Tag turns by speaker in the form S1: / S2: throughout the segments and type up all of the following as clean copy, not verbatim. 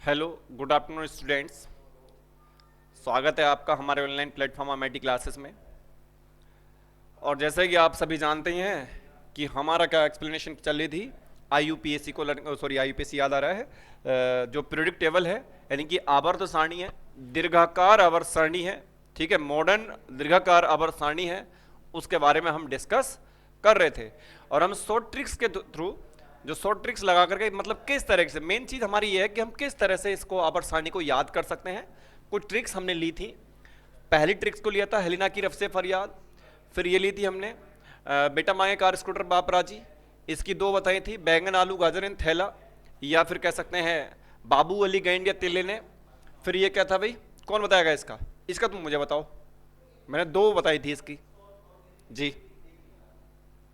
S1: Hello, good afternoon students. स्वागत है आपका हमारे ऑनलाइन प्लेटफॉर्म अमेटी क्लासेस में। और जैसे कि आप सभी जानते हैं कि हमारा क्या एक्सप्लेनेशन चल रही थी, आईयूपीएससी को सॉरी आईयूपीएससी याद आ रहा है, जो पीरियोडिक टेबल है यानी कि आवर्त सारणी है, दीर्घाकार आवर्त सारणी है, ठीक है, मॉडर्न दीर्घाकार आवर्त सारणी है, उसके बारे में हम डिस्कस कर रहे थे। और हम शॉर्ट ट्रिक्स के थ्रू जो शॉर्ट ट्रिक्स लगा करके मतलब किस तरह से, मेन चीज हमारी ये है कि हम किस तरह से इसको आवर्त सारणी को याद कर सकते हैं। कुछ ट्रिक्स हमने ली थी। पहली ट्रिक्स को लिया था हेलिना की रफ से फरियाद, फिर ये ली थी हमने बेटा मांगे कार स्कूटर बाप राजी, इसकी दो बताई थी, बैंगन आलू गाजर इन थैला, या फिर कह सकते हैं बाबू अली गैंडिया तिले ने। फिर ये क्या था भाई, कौन बताएगा इसका, इसका तुम मुझे बताओ। मैंने दो बताई थी इसकी। जी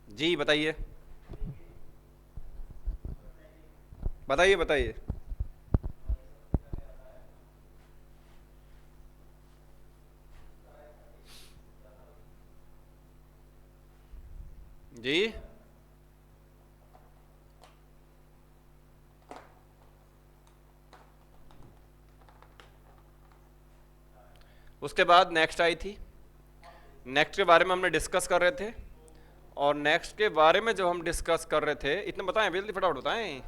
S1: जी बताइए बताइए बताइए। जी उसके बाद नेक्स्ट आई थी। नेक्स्ट के बारे में हमने डिस्कस कर रहे थे, और नेक्स्ट के बारे में जब हम डिस्कस कर रहे थे, इतने बताएं जल्दी फटाफट बताएं।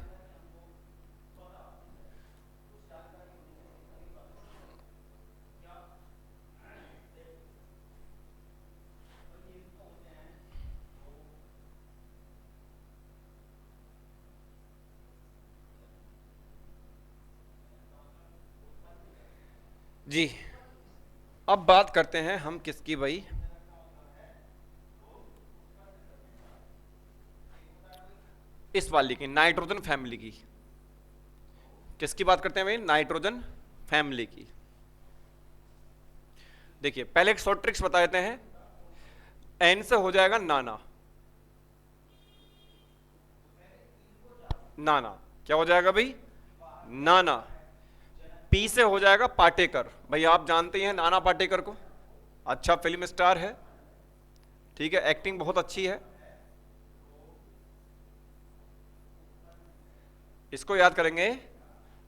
S1: जी अब बात करते हैं हम किसकी भाई, इस वाली की, नाइट्रोजन फैमिली की। किसकी बात करते हैं भाई, नाइट्रोजन फैमिली की। देखिए पहले एक शॉर्ट ट्रिक्स बता देते हैं। एन से हो जाएगा नाना, नाना क्या हो जाएगा भाई, नाना। पी से हो जाएगा पाटेकर, भाई आप जानते हैं नाना पाटेकर को, अच्छा फिल्म स्टार है, ठीक है, एक्टिंग बहुत अच्छी है, इसको याद करेंगे,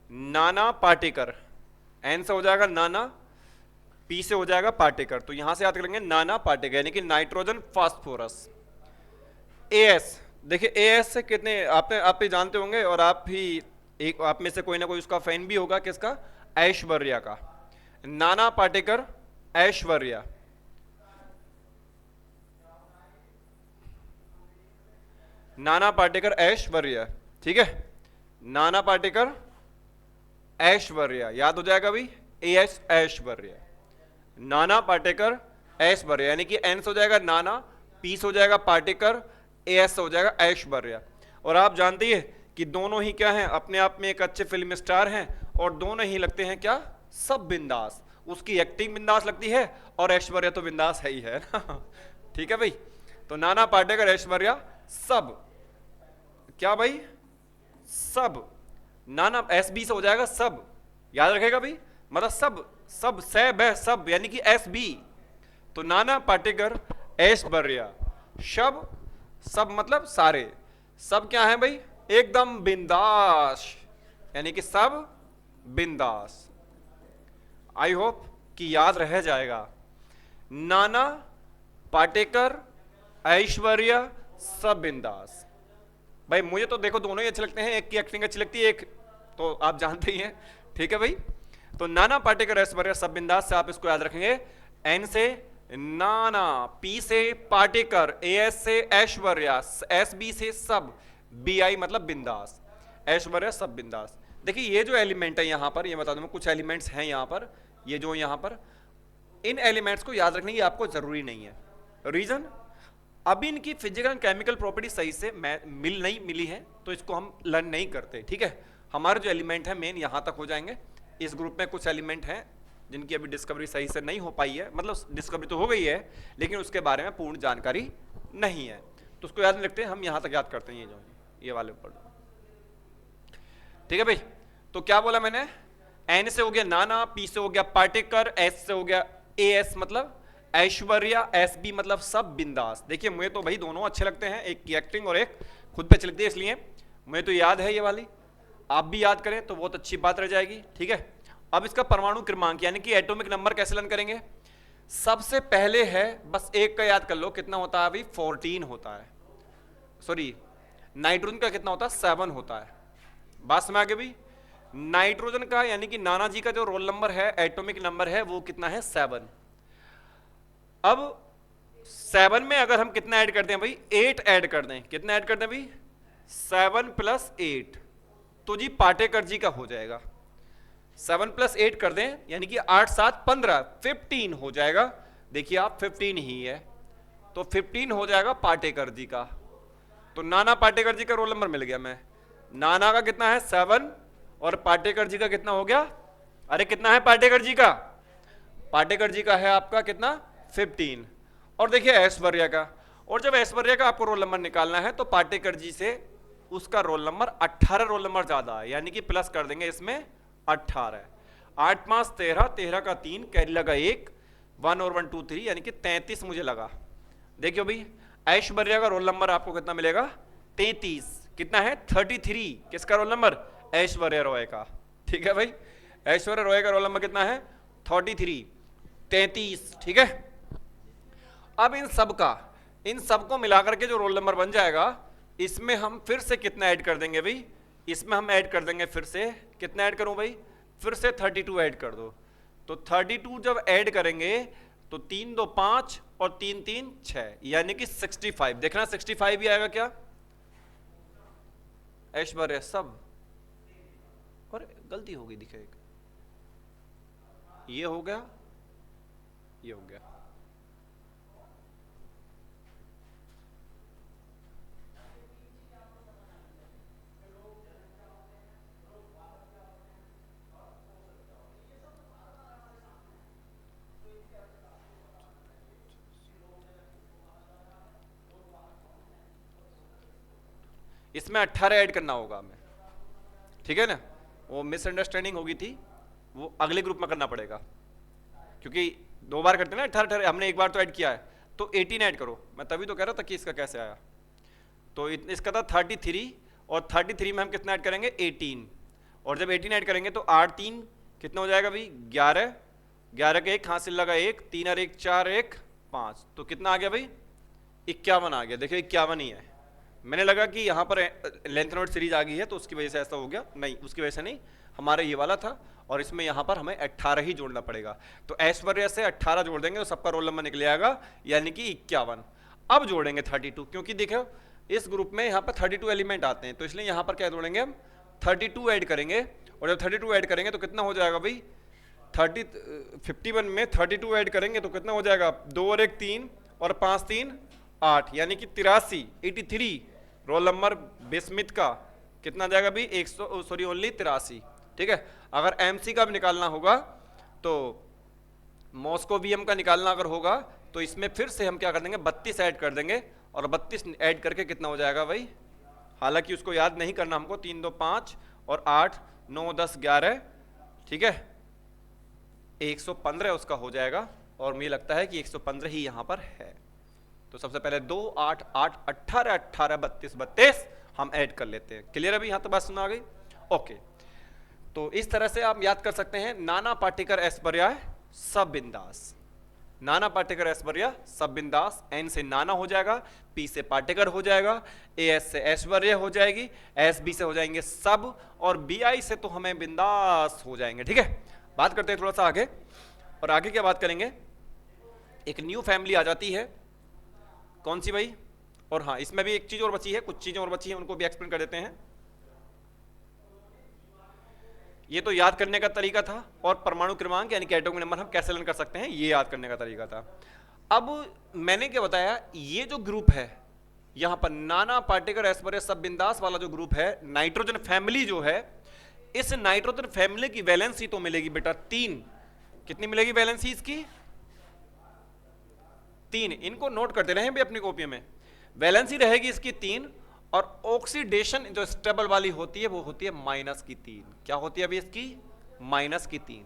S1: नाना पाटेकर। एन से हो जाएगा नाना, पी से हो जाएगा पाटेकर, तो यहां से याद करेंगे नाना पाटेकर यानी कि नाइट्रोजन फास्फोरस। एएस, देखिए एएस से कितने आप भी जानते होंगे, और आप भी एक आप में से कोई ना कोई उसका फैन भी होगा, किसका, ऐश्वर्या का। नाना पाटेकर ऐश्वर्या, नाना पाटेकर ऐश्वर्या, ठीक है, नाना पाटेकर ऐश्वर्या याद हो जाएगा भाई, एएस ऐश्वर्या, नाना पाटेकर ऐश्वर्या यानी कि एन से हो जाएगा नाना, पी से हो जाएगा पाटेकर, एएस से हो जाएगा ऐश्वर्या। और आप जानती है कि दोनों ही क्या हैं, अपने आप में एक अच्छे फिल्म स्टार हैं, और दोनों ही लगते हैं क्या, सब बिंदास। उसकी एक्टिंग बिंदास लगती है, और ऐश्वर्या तो बिंदास है ही है ना ठीक है भाई। तो नाना पाटेकर ऐश्वर्या सब, क्या भाई, सब। नाना एस बी से हो जाएगा सब, याद रखेगा भाई, मतलब सब, सब से ब सब यानी कि एस बी। तो नाना पाटेकर ऐश्वर्या शब, सब मतलब सारे, सब क्या है भाई, एकदम बिंदास, यानी कि सब बिंदास। आई होप कि याद रह जाएगा, नाना पाटेकर ऐश्वर्या सब बिंदास। भाई मुझे तो देखो दोनों ही अच्छे लगते हैं, एक की एक्टिंग अच्छी लगती है, एक तो आप जानते ही हैं, ठीक है भाई। तो नाना पाटेकर ऐश्वर्या सब बिंदास से आप इसको याद रखेंगे, एन से नाना, पी से पाटेकर, एएस से ऐश्वर्या, एस बी से सब, बी आई मतलब बिंदास, ऐश्वर्या सब बिंदास। देखिए ये जो एलिमेंट है यहां पर, ये बता दूं कुछ एलिमेंट्स हैं यहां पर, ये जो यहां पर, इन एलिमेंट्स को याद रखने की आपको जरूरी नहीं है। रीजन, अभी इनकी फिजिकल एंड केमिकल प्रॉपर्टी सही से नहीं मिली है, तो इसको हम लर्न नहीं करते, ठीक है। हमारे जो एलिमेंट है मेन यहां तक हो जाएंगे। इस ग्रुप में कुछ एलिमेंट हैं जिनकी अभी डिस्कवरी सही से नहीं हो पाई है, मतलब डिस्कवरी तो हो गई है लेकिन उसके बारे में पूर्ण जानकारी नहीं है, तो उसको याद नहीं रखते, हम यहां तक याद करते हैं, ये जो ये वाले ऊपर, ठीक है भाई। तो क्या बोला मैंने, एन से हो गया नाना, पी से हो गया पाटेकर, एस से हो गया एएस मतलब ऐश्वर्या, एस बी मतलब सब बिंदास। देखिए मुझे तो भाई दोनों अच्छे लगते हैं, एक की एक्टिंग और एक खुद पे चलती है, इसलिए मुझे तो याद है ये वाली। आप भी याद करें तो बहुत अच्छी बात रह जाएगी, ठीक है। अब इसका परमाणु क्रमांक यानी कि एटॉमिक नंबर कैसे लन करेंगे? सबसे पहले है, बस एक का याद कर लो, कितना होता है अभी? 14 होता है। सॉरी, नाइट्रोजन का कितना होता है? 7 होता है। बात समझ आ गई भाई? नाइट्रोजन का यानी कि नाना जी का जो रोल नंबर है, एटॉमिक नंबर है, वो कितना है? 7। अब 7 में अगर हम कितना ऐड करते हैं भाई? 8 ऐड कर दें। कितना ऐड कर दें भाई? 7 + 8, तो जी पाटेकर जी का हो जाएगा। 7 + 8 कर दें यानी कि 8 7 15, 15 हो जाएगा। देखिए आप 15 ही है, तो 15 हो जाएगा पाटेकर जी का। तो नाना पाटेकर जी का रोल नंबर मिल गया। मैं नाना का कितना है? 7, और पाटेकर जी का कितना हो गया? अरे कितना है पाटेकर जी का? पाटेकर जी का है आपका कितना? 15। और देखिए ऐश्वर्या का, और जब ऐश्वर्या का आपको रोल नंबर निकालना है तो पाटेकर जी से उसका रोल नंबर 18 रोल नंबर ज्यादा है, यानी कि प्लस कर देंगे इसमें 18। 8 5 13, 13 का 3, कैरी लगा 1, 1 और 1 2 3, यानी कि 33 मुझे लगा। देखियो भाई, ऐश्वर्या का रोल नंबर आपको कितना मिलेगा? 33। कितना है? 33। किसका रोल नंबर? ऐश्वर्या रॉय का। ठीक है भाई, ऐश्वर्या रॉय का रोल नंबर कितना है? 33, 33। ठीक है। अब इन सबको मिलाकर के जो रोल नंबर बन जाएगा, इसमें हम फिर से कितना ऐड कर देंगे भाई? इसमें हम ऐड कर देंगे फिर से, कितना ऐड करूं भाई? फिर से 32 ऐड कर दो। तो 32 जब ऐड करेंगे तो 3 2 5 और 3 3 6, यानी कि 65। देखना 65 भी आएगा क्या? ऐश्वर्या सब, और गलती हो गई, दिखे एक, ये हो गया, ये हो गया। इसमें 18 ऐड करना होगा हमें, ठीक है ना। वो मिसअंडरस्टैंडिंग होगी थी, वो अगले ग्रुप में करना पड़ेगा, क्योंकि 2 बार करते हैं ना 18, हमने एक बार तो ऐड किया है, तो 18 ऐड करो। मैं तभी तो कह रहा था कि इसका कैसे आया। तो इसका था 33, और 33 में हम कितना ऐड करेंगे? 18। और जब 18 ऐड करेंगे तो 8 3 कितना हो जाएगा भाई? 11, 11 के 1 हासिल लगा 1, 3 और 1 4, 1 5, तो कितना आ गया भाई? 51 आ गया। देखिए 51 ही है। मैंने लगा कि यहाँ पर लेंथ नोट सीरीज आ गई है तो उसकी वजह से ऐसा हो गया, नहीं, उसकी वजह से नहीं, हमारा ये वाला था, और इसमें यहाँ पर हमें 18 ही जोड़ना पड़ेगा। तो ऐश्वर्या से 18 जोड़ देंगे तो सबका रोल नंबर निकल आएगा, यानी कि 51। अब जोड़ेंगे 32, क्योंकि देखो इस ग्रुप में यहाँ पर 32 एलिमेंट आते हैं, तो इसलिए यहाँ पर क्या जोड़ेंगे हम? 32 ऐड करेंगे। और जब 32 ऐड करेंगे तो कितना हो जाएगा भाई? 51 में 32 ऐड करेंगे तो कितना हो जाएगा? 2 और 1 3, और 5 3 8, यानी कि 83, 83 रोल नंबर बिस्मित का कितना जाएगा भाई? 100, सॉरी ओनली 83। ठीक है। अगर एमसी का भी निकालना होगा तो मॉस्कोवियम का निकालना अगर होगा तो इसमें फिर से हम क्या कर देंगे? 32 ऐड कर देंगे, और 32 ऐड करके कितना हो जाएगा भाई? हालांकि उसको याद नहीं करना हमको, 3 2 5 और 8 9 10 11, ठीक है, 115 उसका हो जाएगा। और मुझे लगता है कि 115 ही यहां पर है। तो सबसे पहले 2 8 8 18 18 32 32 हम ऐड कर लेते हैं। क्लियर? अभी यहां तो बात सुना गई? ओके। तो इस तरह से आप याद कर सकते हैं, नाना पाटेकर ऐश्वर्या सब बिंदास। नाना पाटेकर ऐश्वर्या सब बिंदास। एन से नाना हो जाएगा, पी से पाटेकर हो जाएगा, एस से ऐश्वर्या हो जाएगी, एस बी से हो जाएंगे सब, और बी आई से तो हमें बिंदास हो जाएंगे। ठीक है। बात करते हैं थोड़ा सा आगे, और आगे क्या बात करेंगे? एक न्यू फैमिली आ जाती है, कौन सी भाई? और हाँ, इसमें भी एक चीज और बची है, कुछ चीजें और बची हैं, उनको भी एक्सप्लेन कर देते हैं। ये तो याद करने का तरीका था, और परमाणु क्रमांक यानी कि एटॉमिक नंबर हम कैसे लर्न कर सकते हैं, ये याद करने का तरीका था। अब मैंने क्या बताया, ये जो ग्रुप है यहां पर नाना पाटेकर ऐश्वर्या सब बिंदास वाला जो ग्रुप है, नाइट्रोजन फैमिली जो है, इस नाइट्रोजन फैमिली की वैलेंसी तो मिलेगी बेटा 3। कितनी मिलेगी वैलेंसी इसकी? 3। इनको नोट करते रहे भी अपनी कॉपी में। वैलेंसी रहेगी इसकी 3, और ऑक्सीडेशन जो स्टेबल वाली होती है वो होती है -3। क्या होती है अभी इसकी? -3।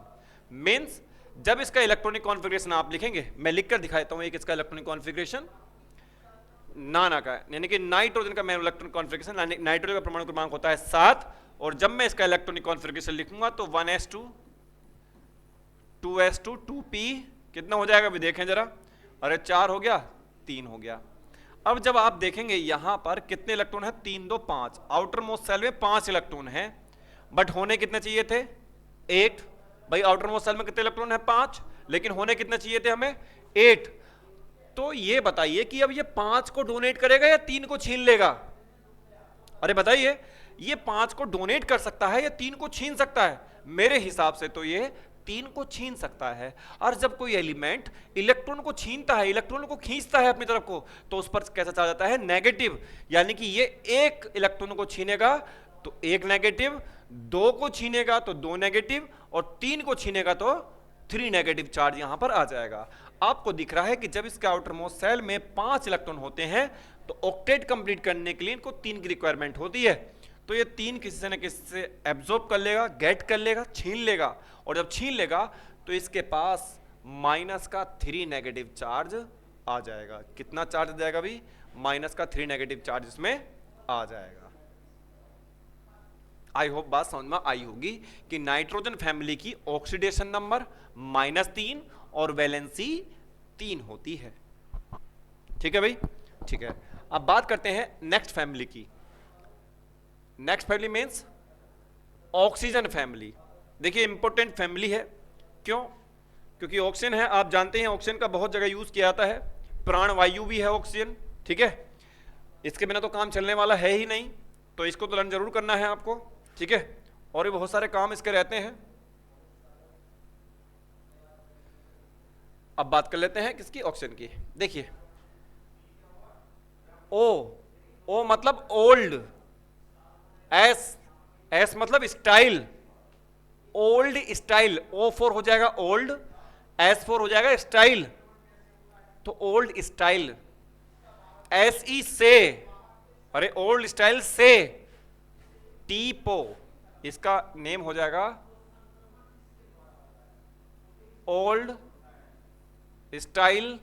S1: मीन्स जब इसका इलेक्ट्रॉनिक कॉन्फ़िगरेशन आप लिखेंगे, मैं लिखकर दिखाता हूं एक इसका इलेक्ट्रॉनिक कॉन्फ़िगरेशन नाना का, यानी कि नाइट्रोजन का मैं इलेक्ट्रॉनिक कॉन्फ़िगरेशन, नाइट्रोजन का परमाणु क्रमांक होता है 7, और जब मैं इसका इलेक्ट्रॉनिक कॉन्फ़िगरेशन लिखूंगा तो 1s2 2s2 2p कितना हो जाएगा अभी देखें जरा, अरे 4 हो गया 3 हो गया। अब जब आप देखेंगे यहां पर कितने इलेक्ट्रॉन है, 3 2 5, आउटर मोस्ट सेल में 5 इलेक्ट्रॉन है, बट होने कितने चाहिए थे 8। भाई आउटर मोस्ट सेल में कितने इलेक्ट्रॉन है 5, लेकिन होने कितने चाहिए थे हमें 8। तो ये बताइए कि अब ये 5 को डोनेट करेगा या 3 को छीन लेगा, अरे बताइए, ये 5 को डोनेट कर सकता है या 3 को छीन सकता है, मेरे हिसाब से तो ये 3 को छीन सकता है। और जब कोई एलिमेंट इलेक्ट्रॉन को छीनता है, इलेक्ट्रॉन को खींचता है अपनी तरफ को, तो उस पर कैसा चार्ज आता है नेगेटिव, यानी कि ये एक इलेक्ट्रॉन को छीनेगा तो एक नेगेटिव, 2 को छीनेगा तो 2 नेगेटिव, और 3 को छीनेगा तो 3 नेगेटिव चार्ज यहां पर आ जाएगा। आपको दिख रहा है कि जब इसके आउटर मोस्ट सेल में 5 इलेक्ट्रॉन होते हैं तो ऑक्टेट कंप्लीट करने के लिए इनको 3 की रिक्वायरमेंट होती है। तो ये 3 किसी न किसी से एब्जॉर्ब कर लेगा, गेट कर लेगा, छीन लेगा, और जब छीन लेगा तो इसके पास माइनस का 3 नेगेटिव चार्ज आ जाएगा। कितना चार्ज आ जाएगा अभी, माइनस का 3 नेगेटिव चार्ज इसमें आ जाएगा। आई होप बात समझ में आई होगी कि नाइट्रोजन फैमिली की ऑक्सीडेशन नंबर -3 और वैलेंसी 3 होती है। ठीक है भाई, ठीक है। अब बात करते हैं नेक्स्ट फैमिली की। Next family means oxygen family. देखिए इंपॉर्टेंट फैमिली है, क्यों, क्योंकि ऑक्सीजन है, आप जानते हैं ऑक्सीजन का बहुत जगह यूज किया जाता है, प्राणवायु भी है ऑक्सीजन, ठीक है, इसके बिना तो काम चलने वाला है ही नहीं, तो इसको तो लर्न जरूर करना है आपको, ठीक है, और भी बहुत सारे काम इसके रहते हैं। अब बात कर लेते हैं किसकी, ऑक्सीजन की। देखिए ओ मतलब ओल्ड, एस मतलब स्टाइल, ओल्ड स्टाइल, O4 हो जाएगा ओल्ड, S4 हो जाएगा स्टाइल, तो ओल्ड स्टाइल, SE से, अरे ओल्ड स्टाइल से, टीपो इसका नेम हो जाएगा ओल्ड स्टाइल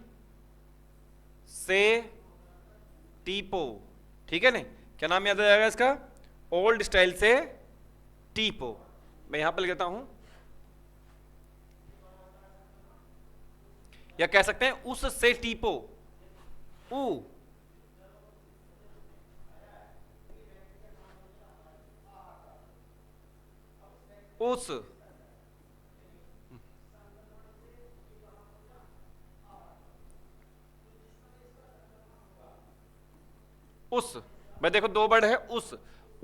S1: से टीपो, ठीक है नहीं, क्या नाम याद आ जाएगा इसका, ओल्ड स्टाइल से टीपो। मैं यहां पर लिखता हूं, या कह सकते हैं उस से टीपो, उस मैं देखो 2 वर्ड है, उस,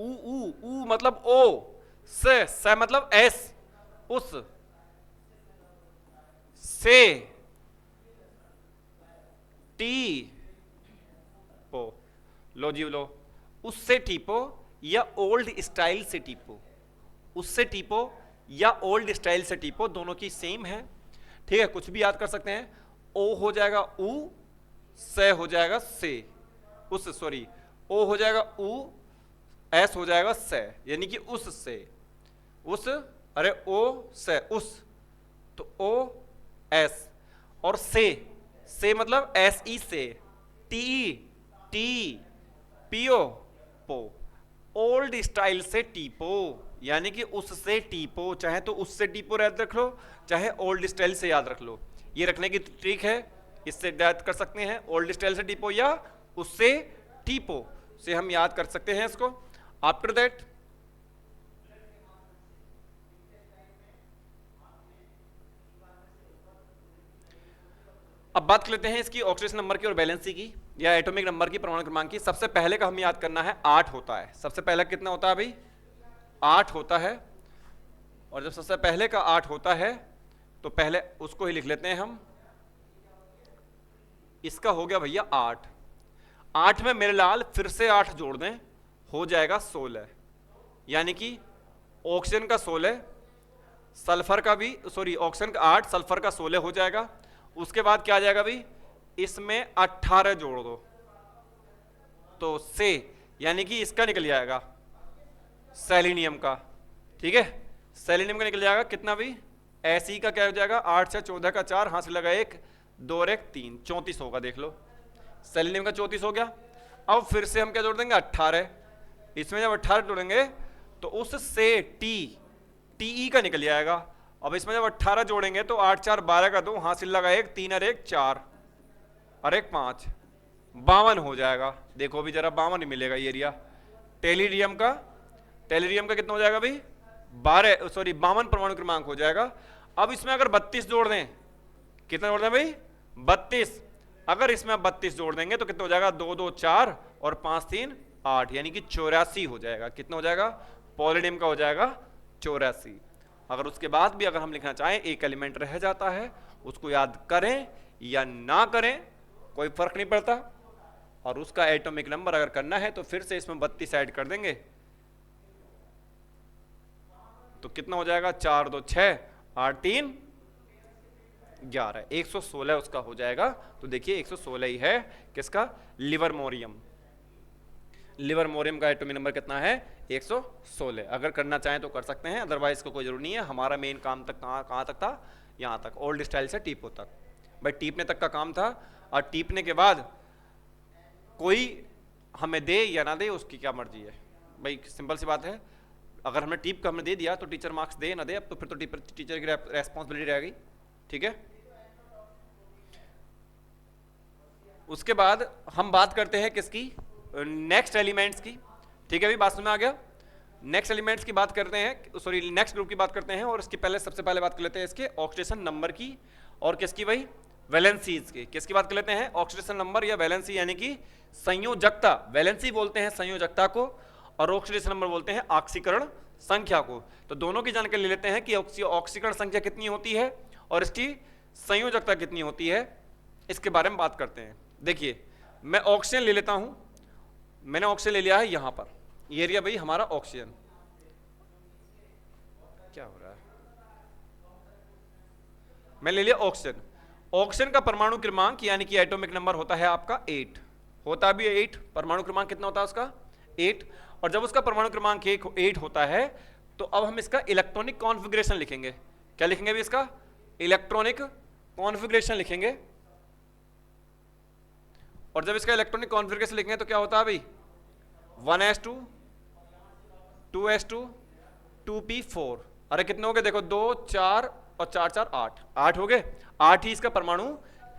S1: ऊ मतलब ओ, से मतलब एस, उस से टी पो, लो जी लो, उससे टीपो या ओल्ड स्टाइल से टीपो, उससे टीपो या ओल्ड स्टाइल से टीपो, दोनों की सेम है, ठीक है, कुछ भी याद कर सकते हैं। ओ हो जाएगा ऊ, से हो जाएगा से, उस, सॉरी, ओ हो जाएगा ऊ, एस हो जाएगा से, यानी कि उस से, उस, अरे ओ से उस, तो ओ एस, और से मतलब एस ई से, टी टी पीओ पो, ओल्ड स्टाइल से टीपो, यानी कि उससे टीपो, चाहे तो उससे टीपो याद रख लो, चाहे ओल्ड स्टाइल से याद रख लो, ये रखने की ट्रिक है, इससे याद कर सकते हैं, ओल्ड स्टाइल से टीपो या उससे टीपो से हम याद कर सकते हैं इसको। आफ्टर दैट अब बात कर लेते हैं इसकी ऑक्सीडेशन नंबर की और वैलेंसी की, या एटॉमिक नंबर की, परमाणु क्रमांक की। सबसे पहले का हम याद करना है 8 होता है, सबसे पहले कितना होता है भाई 8 होता है, और जब सबसे पहले का 8 होता है तो पहले उसको ही लिख लेते हैं हम, इसका हो गया भैया 8, 8 में मेरे लाल फिर से 8 जोड़ दें, हो जाएगा 16, यानी कि ऑक्सीजन का 16, सल्फर का भी, सॉरी ऑक्सीजन का 8, सल्फर का 16 हो जाएगा। उसके बाद क्या आ जाएगा भाई, इसमें 18 जोड़ दो तो से, यानी कि इसका निकल जाएगा सेलेनियम का, ठीक है, सेलेनियम का निकल जाएगा कितना भी, ऐसी का क्या हो जाएगा 8 से 14 का 4, हाथ से लगा 1, 2 और 1 3, 34 होगा, देख लो सेलेनियम का 34 हो गया। अब फिर से हम क्या जोड़ देंगे 18, इसमें जब 18 जोड़ेंगे तो उससे टी का निकल जाएगा। अब इसमें जब 18 जोड़ेंगे तो 8 4 12 का 2, हासिल लगा 1, 3 और 1 4 और 1 5, 52 हो जाएगा। देखो भी जरा 52 ही मिलेगा ये एरिया। टेलीरियम का कितना हो जाएगा भाई? 52 परमाणु क्रमांक हो जाएगा। अब इसमें अगर 32 जोड़ दें, कितना जोड़ दें भाई? 32। अगर इसमें 32 जोड़ देंगे तो कितना हो जाएगा? 2 2 4 और 5 3 8, यानी कि 84 हो जाएगा। कितना हो जाएगा? पॉलिडियम का हो जाएगा 84। अगर उसके बाद भी अगर हम लिखना चाहें एक एलिमेंट रह जाता है, उसको याद करें या ना करें कोई फर्क नहीं पड़ता। और उसका एटॉमिक नंबर अगर करना है तो फिर से इसमें 32 ऐड कर देंगे तो कितना हो जाएगा? 4 2 6 8 3 11, 116 उसका हो जाएगा। तो देखिए 116 ही है किसका? लिवरमोरियम। लिवरमोरियम का एटॉमिक नंबर कितना है? 116। अगर करना चाहें तो कर सकते हैं, अदरवाइज को कोई जरूरी नहीं है। हमारा मेन काम तक कहाँ तक था? यहाँ तक, ओल्ड स्टाइल से टीपो तक। भाई टीपने तक का काम था, और टीपने के बाद कोई हमें दे या ना दे उसकी क्या मर्जी है भाई, सिंपल सी बात है। अगर हमने टीप का हमने दे दिया तो टीचर मार्क्स दे ना दे, अब तो फिर तो टीचर की रेस्पॉन्सिबिलिटी रहेगी। ठीक है, उसके बाद हम बात करते हैं किसकी? नेक्स्ट एलिमेंट्स की। ठीक है भाई, बात में आ गया। नेक्स्ट एलिमेंट्स की बात करते हैं, सॉरी नेक्स्ट ग्रुप की बात करते हैं। और इसके पहले सबसे पहले बात कर लेते हैं इसके ऑक्सीडेशन नंबर की, और किसकी भाई? वैलेंसीज की। किसकी बात कर लेते हैं? ऑक्सीडेशन नंबर या वैलेंसी, यानी कि संयोजकता। वैलेंसी बोलते हैं संयोजकता को, और ऑक्सीडेशन नंबर बोलते हैं ऑक्सीकरण संख्या को। तो दोनों की जानकारी ले लेते हैं कि ऑक्सीकरण संख्या कितनी होती है और इसकी संयोजकता कितनी होती है, इसके बारे में बात करते हैं। देखिए मैं ऑक्सीजन ले लेता हूं, मैंने ऑक्सीजन ले लिया है यहां पर, ये एरिया भाई हमारा ऑक्सीजन। क्या हो रहा है? मैं ले लिया ऑक्सीजन। ऑक्सीजन का परमाणु क्रमांक यानी कि एटॉमिक नंबर होता है आपका 8, होता भी 8। परमाणु क्रमांक कितना होता है उसका? 8। और जब उसका परमाणु क्रमांक 8 होता है तो अब हम इसका इलेक्ट्रॉनिक कॉन्फ़िगरेशन लिखेंगे। क्या लिखेंगे भी? इसका इलेक्ट्रॉनिक कॉन्फ़िगरेशन लिखेंगे। और जब इसका इलेक्ट्रॉनिक कॉन्फ़िगरेशन लिखेंगे तो क्या होता है भाई? 1s2 2s2 2p4। अरे कितने हो गए? देखो 2 4 और 4 4 8, 8 हो गए। 8 ही इसका परमाणु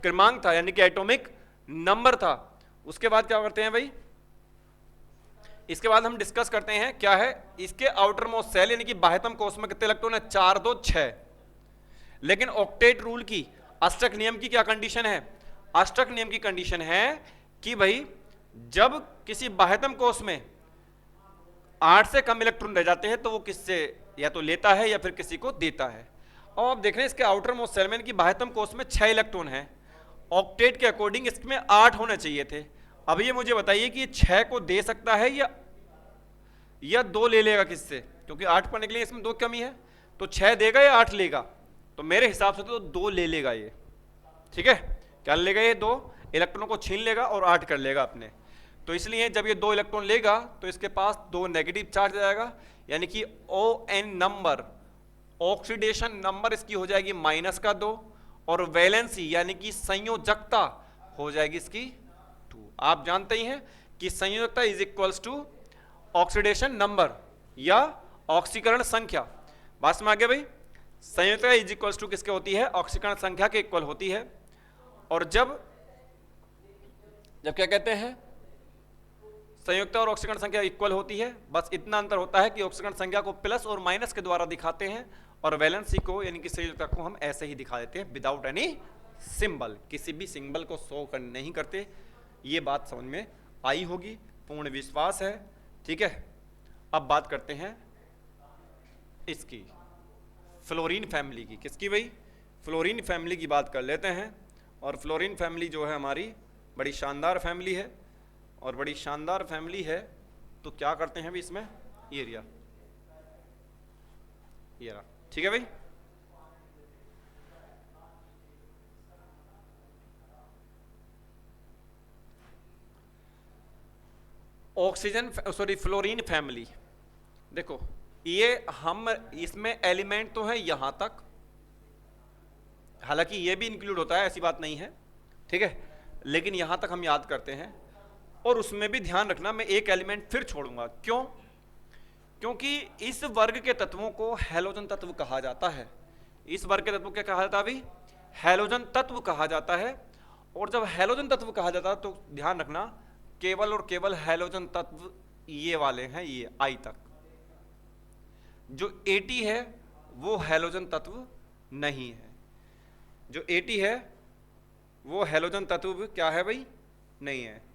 S1: क्रमांक था, यानी कि एटॉमिक नंबर था। उसके बाद क्या करते हैं भाई? इसके बाद हम डिस्कस करते हैं क्या है इसके आउटर मोस्ट सेल, यानी कि बाह्यतम कोश में कितने इलेक्ट्रॉन है? 4 2 6। लेकिन ऑक्टेट रूल की, अष्टक नियम की क्या कंडीशन है? अष्टक नियम की कंडीशन है कि भाई जब किसी बाह्यतम कोश में 8 से कम इलेक्ट्रॉन रह जाते हैं तो वो किससे या तो लेता है या फिर किसी को देता है। और आप देख रहे हैं इसके आउटर मोस्ट सेल में कि बाह्यतम कोश में 6 इलेक्ट्रॉन है, ऑक्टेट के अकॉर्डिंग इसमें 8 होने चाहिए थे। अब ये मुझे बताइए कि 6 को दे सकता है या 2 ले लेगा किससे? क्योंकि 8 पर निकले इसमें 2 कमी है, तो 6 देगा या 8 लेगा? तो मेरे हिसाब से तो 2 ले लेगा ये। ठीक है, क्या लेगा ये? 2 इलेक्ट्रॉनों को छीन लेगा और 8 कर लेगा अपने। तो इसलिए जब ये 2 इलेक्ट्रॉन लेगा तो इसके पास 2 नेगेटिव चार्ज आ जाएगा, यानी कि ON नंबर, ऑक्सीडेशन नंबर इसकी हो जाएगी -2, और वैलेंसी यानी कि संयोजकता हो जाएगी इसकी 2। आप जानते ही हैं कि संयोजकता is equals to oxidation number या ऑक्सीकरण संख्या। बात समझ आ गया भाई? संयोजकता इज इक्वल्स टू किसके होती है? ऑक्सीकरण संख्या के इक्वल होती है। और जब क्या कहते हैं? संयुक्ता और ऑक्सीकरण संख्या इक्वल होती है। बस इतना अंतर होता है कि ऑक्सीकरण संख्या को प्लस और माइनस के द्वारा दिखाते हैं, और वैलेंसी को यानी कि संयुक्ता को हम ऐसे ही दिखा देते हैं विदाउट एनी सिंबल, किसी भी सिंबल को शो नहीं करते। ये बात समझ में आई होगी, पूर्ण विश्वास है। ठीक है, अब बात करते हैं इसकी फ्लोरीन फैमिली की। किसकी भाई? फ्लोरीन फैमिली की बात कर लेते हैं। और फ्लोरीन फैमिली जो है हमारी बड़ी शानदार फैमिली है, और बड़ी शानदार फैमिली है। तो क्या करते हैं भी इसमें? ये एरिया, ये रहा। ठीक है भाई, ऑक्सीजन सॉरी फ्लोरीन फैमिली। देखो ये हम इसमें एलिमेंट तो है यहां तक, हालांकि ये भी इंक्लूड होता है, ऐसी बात नहीं है। ठीक है, लेकिन यहां तक हम याद करते हैं। और उसमें भी ध्यान रखना, मैं एक एलिमेंट फिर छोड़ूंगा। क्यों? क्योंकि इस वर्ग के तत्वों को हैलोजन तत्व कहा जाता है। इस वर्ग के तत्व को क्या कहा जाता है अभी? हैलोजन तत्व कहा जाता है। और जब हैलोजन तत्व कहा जाता है तो ध्यान रखना, केवल और केवल हैलोजन तत्व ये वाले हैं, ये आई तक। जो AT है वो हैलोजन तत्व नहीं है। जो AT है वो हैलोजन तत्व क्या है भाई? नहीं है।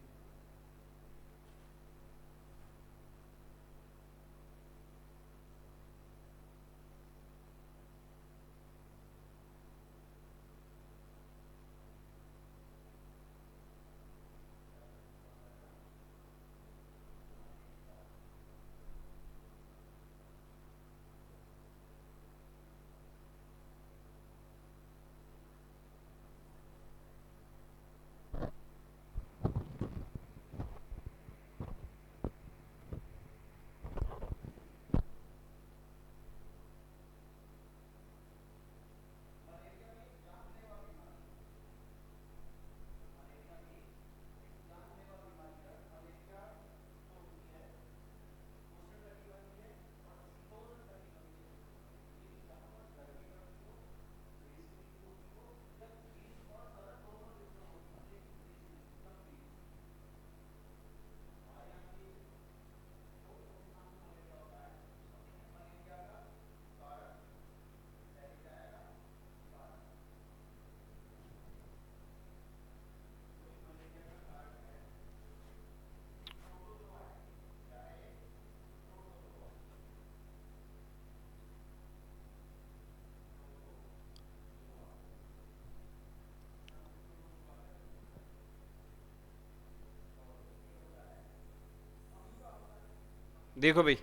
S1: देखो भाई,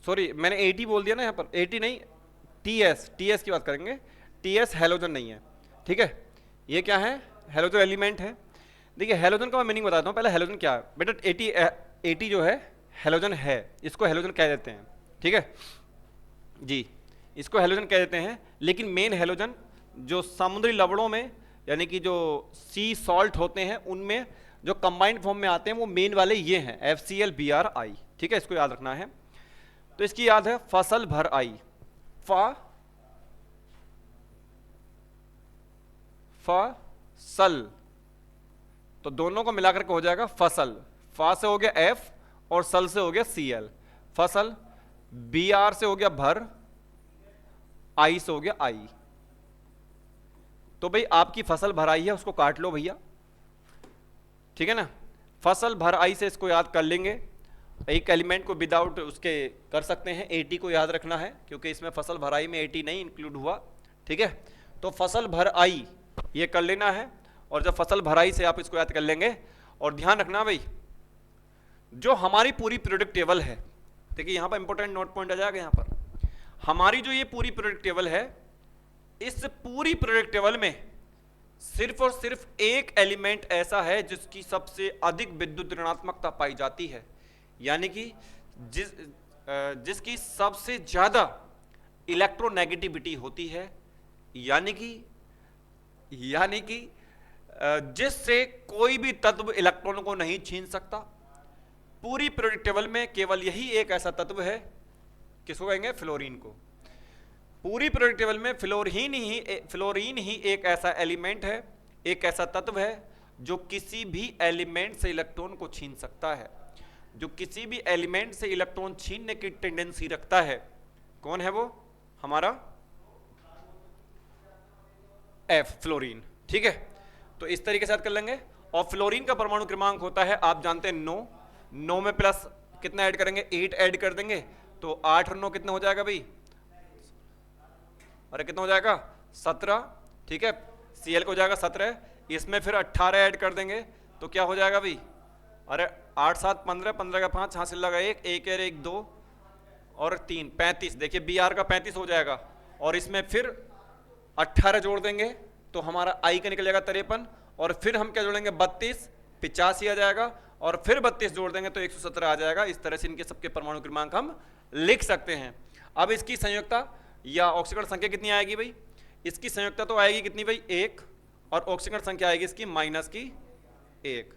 S1: सॉरी मैंने AT बोल दिया ना, यहाँ पर AT नहीं, TS की बात करेंगे। TS हैलोजन नहीं है, ठीक है। ये क्या है? हैलोजन एलिमेंट है। देखिए हैलोजन का मैं मीनिंग बताता हूँ। पहले हैलोजन क्या है बेटा? AT जो है हैलोजन है, इसको हैलोजन कह देते हैं, ठीक है जी, इसको हैलोजन कह देते हैं। लेकिन मेन हैलोजन जो समुद्री लवणों में, यानी कि जो सी सॉल्ट होते हैं, उनमें जो कंबाइंड फॉर्म में आते हैं वो मेन वाले ये हैं, FCl Bri, ठीक है, इसको याद रखना है। तो इसकी याद है फसल भर आई, फसल, तो दोनों को मिलाकर के हो जाएगा फसल। फा से हो गया F और सल से हो गया Cl, फसल। Br से हो गया भर, आई से हो गया आई। तो भाई आपकी फसल भराई है, उसको काट लो भैया, ठीक है ना। फसल भर आई से इसको याद कर लेंगे। एक एलिमेंट को विदाउट उसके कर सकते हैं। AT को याद रखना है क्योंकि इसमें फसल भराई में AT नहीं इंक्लूड हुआ, ठीक है। तो फसल भर आई ये कर लेना है, और जब फसल भराई से आप इसको याद कर लेंगे। और ध्यान रखना भाई, जो हमारी पूरी पीरियोडिक टेबल है, देखिए यहां पर इंपॉर्टेंट नोट पॉइंट आ जाएगा। यहां पर हमारी जो ये पूरी पीरियोडिक टेबल है, इस पूरी पीरियोडिक टेबल में सिर्फ और सिर्फ एक एलिमेंट ऐसा है जिसकी सबसे अधिक विद्युत ऋणात्मकता पाई जाती है, यानी कि जिसकी सबसे ज्यादा इलेक्ट्रोनेगेटिविटी होती है, यानी कि जिससे कोई भी तत्व इलेक्ट्रॉन को नहीं छीन सकता। पूरी पीरियोडिक टेबल में केवल यही एक ऐसा तत्व है, किसको कहेंगे? फ्लोरीन को। पूरी पीरियोडिक टेबल में फ्लोरीन ही एक ऐसा एलिमेंट है, एक ऐसा तत्व है जो किसी भी एलिमेंट से इलेक्ट्रॉन को छीन सकता है, जो किसी भी एलिमेंट से इलेक्ट्रॉन छीनने की टेंडेंसी रखता है। कौन है वो? हमारा F, फ्लोरीन, ठीक है। तो इस तरीके से याद कर लेंगे। और फ्लोरीन का परमाणु क्रमांक होता है, आप जानते हैं 9 में प्लस कितना ऐड करेंगे? 8 ऐड कर देंगे, तो 8 और 9 कितना हो जाएगा भाई? अरे कितना हो जाएगा? 17, ठीक है। Cl को हो जाएगा 17, इसमें फिर 18 ऐड कर देंगे तो क्या हो जाएगा भाई? अरे 8 7 15, 15 का 5, हासिल लगा 1, 1 और 1 2 और 3, 35। देखिए Br का 35 हो जाएगा, और इसमें फिर 18 जोड़ देंगे तो हमारा I का निकल जाएगा 53, और फिर हम क्या जोड़ेंगे? 32, 85 आ जाएगा, और फिर 32 जोड़ देंगे तो 117 आ जाएगा। इस तरह से इनके सबके परमाणु क्रमांक हम लिख सकते हैं। अब इसकी संयुक्ता या ऑक्सीकरण संख्या कितनी आएगी भाई? इसकी संयुक्ता तो आएगी कितनी भाई? 1, और ऑक्सीकरण संख्या आएगी इसकी -1,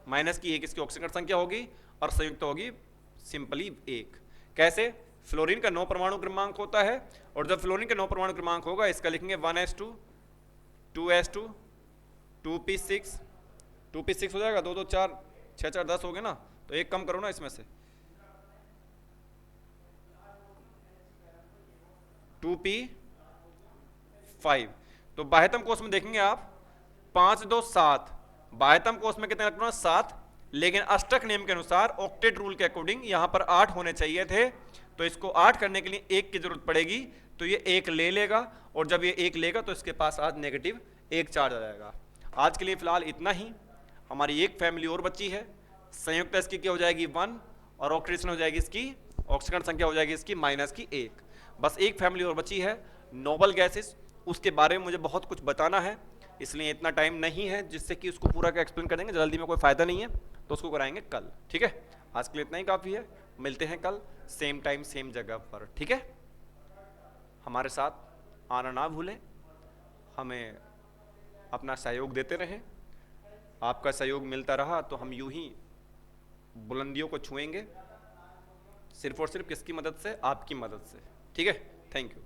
S1: माइनस की एक इसकी ऑक्सीकरण संख्या होगी और संयुक्त होगी सिंपली एक। कैसे? फ्लोरीन का 9 परमाणु क्रमांक होता है और जब फ्लोरीन का 9 परमाणु क्रमांक होगा इसका लिखेंगे 1s2 2s2 2p6 2p6 हो जाएगा, 2 2 4 6 4 10 हो गए ना, तो एक कम करो ना इसमें से 2p5। तो बाह्यतम कोष में देखेंगे आप 5 2 7, बाह्यतम कोष में कितने इलेक्ट्रॉन? 7, लेकिन अष्टक नियम के अनुसार ऑक्टेट रूल के अकॉर्डिंग यहां पर 8 होने चाहिए थे, तो इसको 8 करने के लिए 1 की जरूरत पड़ेगी, तो ये 1 ले लेगा और जब ये 1 लेगा तो इसके पास आज नेगेटिव 1 चार्ज आ जाएगा। आज के लिए फिलहाल इतना ही। हमारी एक फैमिली और बची है, संयुक्त इसकी क्या हो जाएगी 1 और ऑक्सीडेशन हो जाएगी इसकी, ऑक्सीकरण संख्या हो जाएगी इसकी माइनस की 1। बस एक फैमिली और बची है नोबल गैसेस, उसके बारे में मुझे बहुत कुछ बताना है, इसलिए इतना टाइम नहीं है जिससे कि उसको पूरा का एक्सप्लेन करेंगे, जल्दी में कोई फायदा नहीं है, तो उसको कराएंगे कल। ठीक है, आज के लिए इतना ही काफ़ी है। मिलते हैं कल सेम टाइम सेम जगह पर। ठीक है, हमारे साथ आना ना भूलें, हमें अपना सहयोग देते रहें। आपका सहयोग मिलता रहा तो हम यूं ही बुलंदियों को छुएंगे, सिर्फ और सिर्फ किसकी मदद से? आपकी मदद से। ठीक है, थैंक यू।